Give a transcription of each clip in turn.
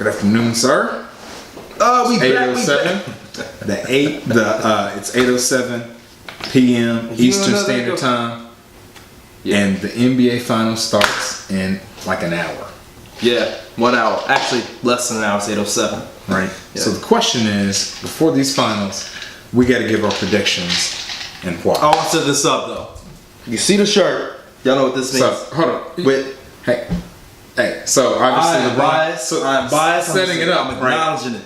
Good afternoon, sir. We back. 8:07. It's 8:07 p.m. Eastern Standard Time, and the NBA Finals starts in like an hour. Yeah, 1 hour. Actually, less than an hour. It's 8:07. Right. Yeah. So the question is, before these finals, we got to give our predictions and why. I want to set this up though. You see the shirt? Y'all know what this means? So hold on. Hey. So obviously I'm biased. I'm biased. Setting it up, I'm right? acknowledging it.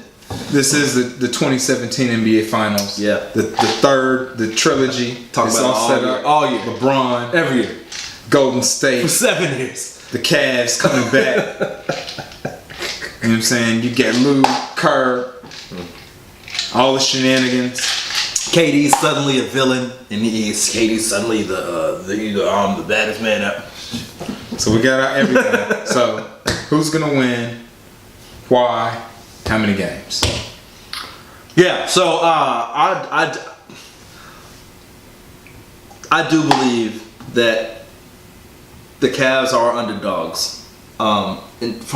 This is the 2017 NBA Finals. Yeah. The third, the trilogy. Talk It's about all set up. all year. LeBron, Every year. Golden State, For 7 years. the Cavs coming back. You know what I'm saying? You get Lou, Kerr, all the shenanigans. KD's suddenly a villain, and KD's suddenly the baddest man ever. So we got everything. So who's gonna win? Why? How many games? Yeah. So I do believe that the Cavs are underdogs from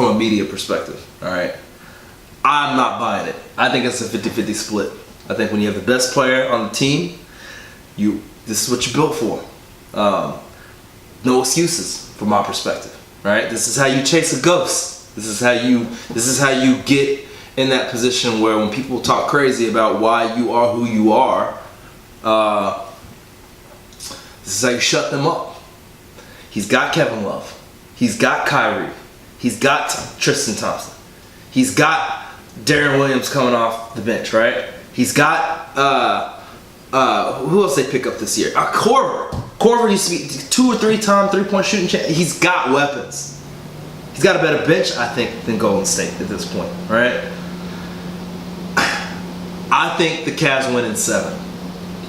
a media perspective. All right. I'm not buying it. I think it's a 50-50 split. I think when you have the best player on the team, this is what you're built for. No excuses from my perspective. Right? This is how you chase a ghost. This is how you get in that position where when people talk crazy about why you are who you are, this is how you shut them up. He's got Kevin Love. He's got Kyrie. He's got Tristan Thompson. He's got Darren Williams coming off the bench, right? He's got who else they pick up this year? Korver. Korver used to be 2 or 3 time 3-point shooting champ. He's got weapons. He's got a better bench, I think, than Golden State at this point, right? I think the Cavs win in 7.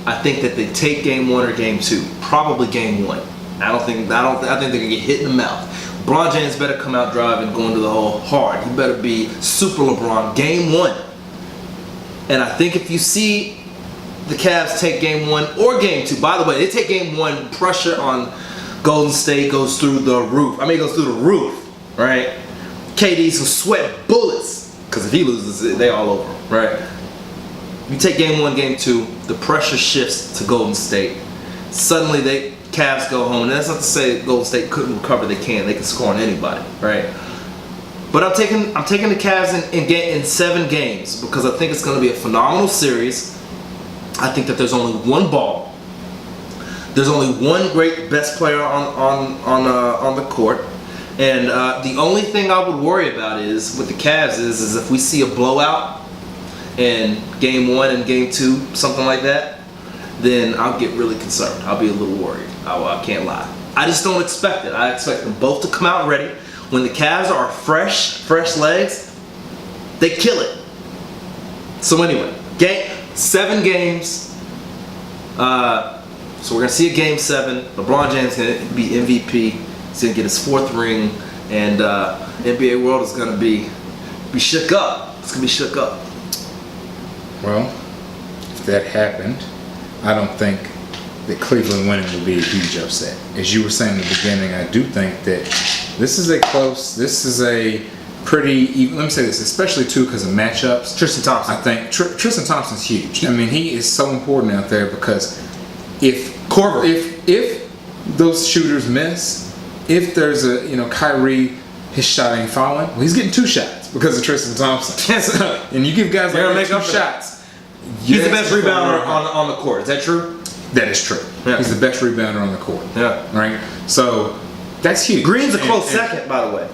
I think that they take game 1 or game 2, probably game 1. I think they're gonna get hit in the mouth. LeBron James better come out driving, going to the hole hard. He better be super LeBron game 1. And I think if you see the Cavs take game 1 or game 2, by the way, they take game 1, pressure on Golden State goes through the roof. It goes through the roof, right? KD's will sweat bullets because if he loses, they all over, right? You take game 1, game 2, the pressure shifts to Golden State. Suddenly, Cavs go home. And that's not to say Golden State couldn't recover. They can. They can score on anybody, right? But I'm taking the Cavs in 7 games because I think it's going to be a phenomenal series. I think that there's only one ball. There's only one great best player on the court. And the only thing I would worry about is with the Cavs is if we see a blowout in game 1 and game 2, something like that, then I'll get really concerned. I'll be a little worried. I can't lie. I just don't expect it. I expect them both to come out ready. When the Cavs are fresh legs, they kill it. So anyway, 7 games. So we're gonna see a game 7. LeBron James is gonna be MVP. He's gonna get his 4th ring, and NBA world is gonna be shook up. It's gonna be shook up. Well, if that happened, I don't think that Cleveland winning would be a huge upset. As you were saying in the beginning, I do think that this is a pretty even. Let me say this, especially too because of matchups. Tristan Thompson. I think Tristan Thompson's huge. I mean, he is so important out there because if those shooters miss, if there's Kyrie, his shot ain't falling. Well, he's getting 2 shots because of Tristan Thompson. And you give guys like that 2 shots. He's the best rebounder on the court. Is that true? That is true. Yeah. He's the best rebounder on the court. Yeah. Right? So, that's huge. Green's a close second, by the way.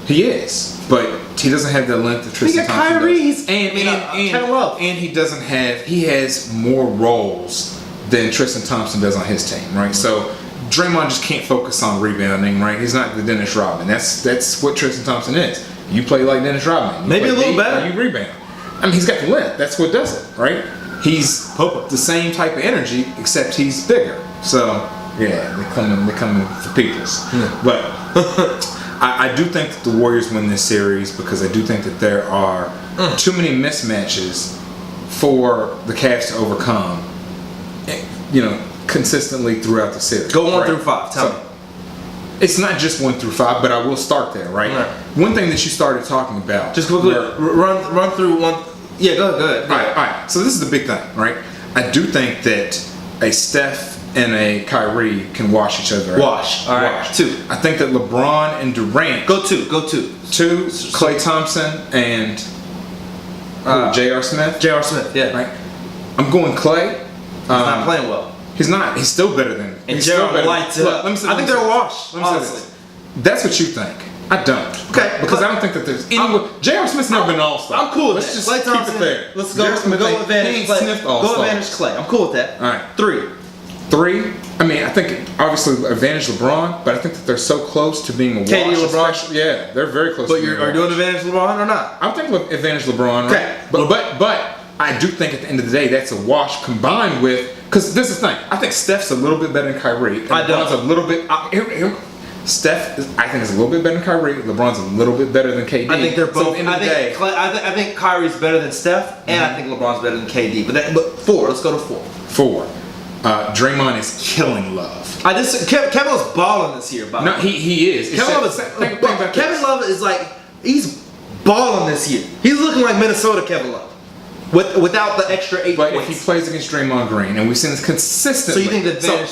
He is. But he doesn't have the length of Tristan Thompson does. And he doesn't have, he has more roles than Tristan Thompson does on his team, right? So, Draymond just can't focus on rebounding, right? He's not the Dennis Rodman. That's what Tristan Thompson is. You play like Dennis Rodman. Maybe a little better. You rebound. I mean, he's got the length. That's what does it, right? He's the same type of energy, except he's bigger. So, yeah, they're coming for peoples. Yeah. But I do think that the Warriors win this series because I do think that there are too many mismatches for the Cavs to overcome, consistently throughout the series. Go 1 through 5. Tell me. It's not just 1 through 5, but I will start there, right? Right. One thing that you started talking about. Just quickly run through one. Yeah, go ahead. All right. So this is the big thing, right? I do think that a Steph and a Kyrie can wash each other out. Wash. All right. 2. I think that LeBron and Durant. Go 2. 2. Klay Thompson and J.R. Smith. J.R. Smith. Yeah. Right. I'm going Klay. He's not playing well. He's not. He's still better than. And he's still J.R. better. lights it up. Let me say, I think they're a wash. Let me say Honestly. this. That's what you think. I don't. Okay, Because I don't think that there's any. J.R. Smith's never been an all-star. I'm cool with Let's that. just Klay keep Thompson, it there. Let's go. J.R. Smith Go ain't- advantage he ain't Klay. sniffed Go all-star. advantage Klay. I'm cool with that. All right. 3. 3. I mean, I think obviously advantage LeBron, but I think that they're so close to being a KD, wash. LeBron? especially- Yeah, they're very close. But to being are you a doing wash. advantage LeBron or not? I think advantage LeBron, right? Okay. But I do think at the end of the day that's a wash combined with because this is the thing. I think Steph's a little bit better than Kyrie. And I don't. LeBron's a little bit. Steph, I think, is a little bit better than Kyrie. LeBron's a little bit better than KD. I think they're both. So at the end of the day, I think Kyrie's better than Steph, and I think LeBron's better than KD. But 4. Let's go to 4. 4. Draymond is killing Love. Kevin Love's balling this year, by No, he is. Kevin Love is like he's balling this year. He's looking like Minnesota Kevin Love, without the extra 8 But points. if he plays against Draymond Green, and we've seen this consistently. So you think the advantage?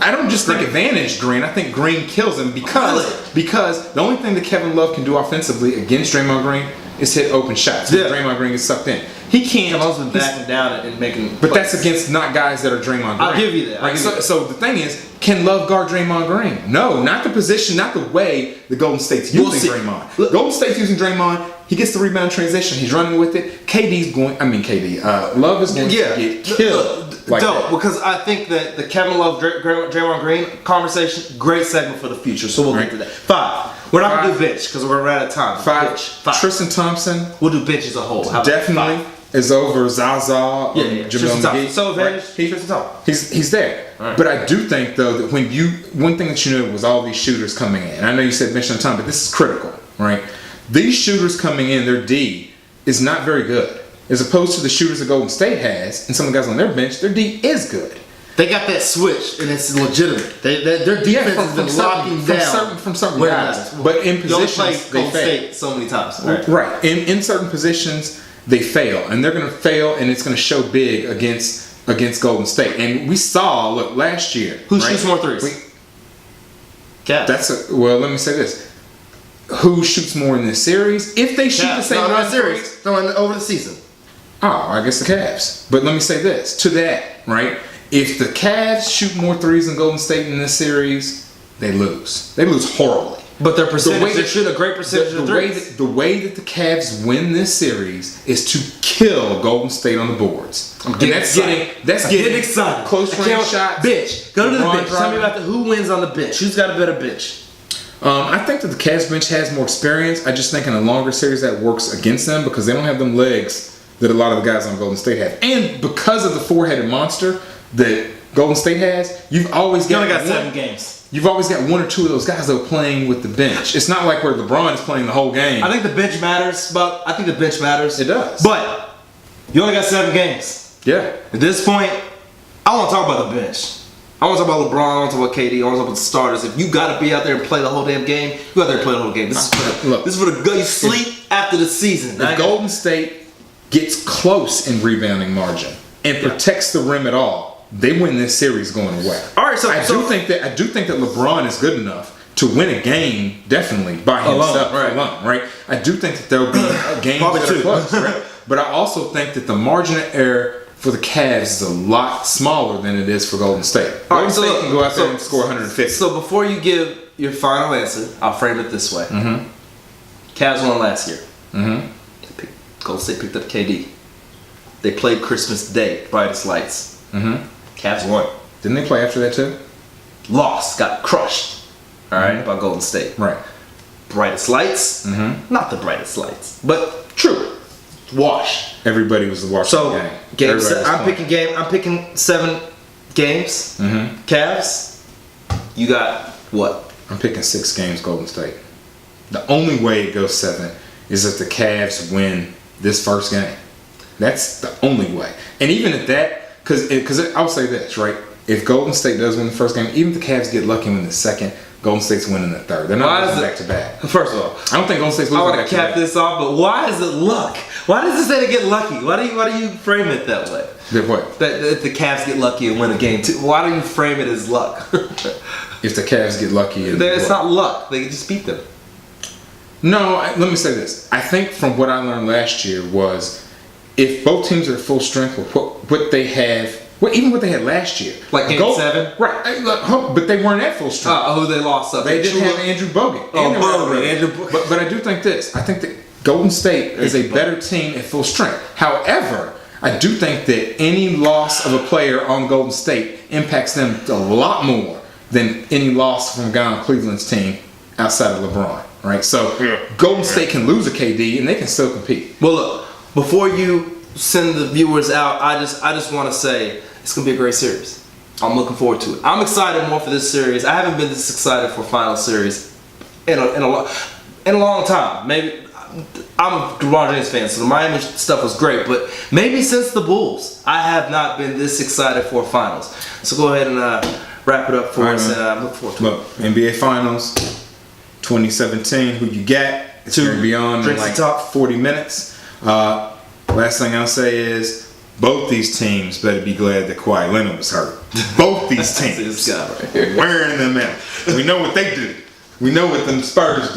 I don't just think advantage Green. I think Green kills him because the only thing that Kevin Love can do offensively against Draymond Green is hit open shots. Yeah. Draymond Green gets sucked in. He can't. Kevin Love's been backing down and making. But plays. that's against not guys that are Draymond Green. I'll give you that. Right? So the thing is, can Love guard Draymond Green? No, not the position, not the way the Golden State's We'll using see. Draymond. Look- Golden State's using Draymond. He gets the rebound transition. He's running with it. Love is going to get killed. Like Dope, that. because I think that the Kevin Love, Draymond Green conversation, great segment for the future. So we'll get to that. 5. We're not gonna do bench because we're out of time. 5. Bench. 5. Tristan Thompson We'll do bench as a whole. How about definitely 5? is over Zaza. Yeah. Jamil Tristan Thompson. McGee. So advantage. Right. Tristan Thompson. He's there. Right. But I do think though that one thing that you knew was all these shooters coming in. I know you said bench on time, but this is critical, right? These shooters coming in, their D is not very good. As opposed to the shooters that Golden State has, and some of the guys on their bench, their D is good. They got that switch, and it's legitimate. Their defense has been locking down. From certain Where guys. it matters. But in You only positions, play they Golden fail. State so many times. Right. In certain positions, they fail. And they're going to fail, and it's going to show big against Golden State. And we saw, look, last year. Who right? shoots more threes? Cavs. Well, let me say this. Who shoots more in this series? If they shoot the same no, amount not of series. threes- No, over the season. Oh, I guess the Cavs. But let me say this to that, right? If the Cavs shoot more threes than Golden State in this series, they lose. They lose horribly. But their percentage, way they that- shoot a great percentage of threes. The way that the Cavs win this series is to kill Golden State on the boards. Getting excited. Close I range can't- shots. Bench. Go to the LeBron bench. Tell me driving. about who wins on the bench. Who's got a better bench? I think that the Cavs bench has more experience. I just think in a longer series that works against them because they don't have them legs that a lot of the guys on Golden State have. And because of the four-headed monster that Golden State has, you've always got, games. You've always got 1 or 2 of those guys that are playing with the bench. It's not like where LeBron is playing the whole game. I think the bench matters, but I think the bench matters. It does. But you only got 7 games. Yeah. At this point, I want to talk about the bench. I want to talk about LeBron. I want to talk about KD. I want to talk about the starters. If you got to be out there and play the whole damn game, you go out there and play the whole game. This is for the go. You sleep after the season. If Golden State gets close in rebounding margin and protects the rim at all, they win this series going away. All right, so I do think that LeBron is good enough to win a game definitely by himself alone, right? I do think that there will be games Probably that are two. close, right? But I also think that the margin of error for the Cavs is a lot smaller than it is for Golden State. All Golden right, so State look, can go out there so- and score 150. So before you give your final answer, I'll frame it this way. Mm-hmm. Cavs won last year. Mm-hmm. Golden State picked up KD. They played Christmas Day, brightest lights. Mm-hmm. Cavs won. Didn't they play after that too? Lost, got crushed. All right, by Golden State. Right. Brightest lights, not the brightest lights, but true. Wash. Everybody was watching So the game. game. Everybody was playing. I'm picking 7 games. Mm-hmm. Cavs. You got what? I'm picking 6 games Golden State. The only way it goes 7 is if the Cavs win this first game. That's the only way. And even at that, because I'll say this, right? If Golden State does win the first game, even if the Cavs get lucky and win the second, Golden State's winning the third. They're Why not is losing it- back to back. First of all, I don't think Golden State's I losing want back to to cap back. this off, but why is it luck? Why does it say they get lucky? Why do you frame it that way? That what? That the Cavs get lucky and win a game too. Why do you frame it as luck? If the Cavs get lucky, and It's not luck. They just beat them. No, let me say this. I think from what I learned last year was if both teams are at full strength with what they have, even what they had last year, Like game 7? right? But they weren't at full strength. Who they lost? They didn't have Andrew Bogut. Oh, And they were Bogut, already- Andrew Bogut. But I do think this. I think that Golden State is a better team at full strength. However, I do think that any loss of a player on Golden State impacts them a lot more than any loss from a guy on Cleveland's team outside of LeBron. Right? So Golden State can lose a KD and they can still compete. Well, look, before you send the viewers out, I just want to say it's gonna be a great series. I'm looking forward to it. I'm excited more for this series. I haven't been this excited for a final series in a long time. Maybe I'm a LeBron James fan, so the Miami stuff was great, but maybe since the Bulls, I have not been this excited for finals. So go ahead and wrap it up for All right, us, man. and I look forward to it. Look, NBA Finals 2017. Who you got? It's Two going to be on in drinks like to top. 40 minutes. Last thing I'll say is both these teams better be glad that Kawhi Leonard was hurt. Both these This teams guy right here. wearing them out. We know what they do. We know what them Spurs do.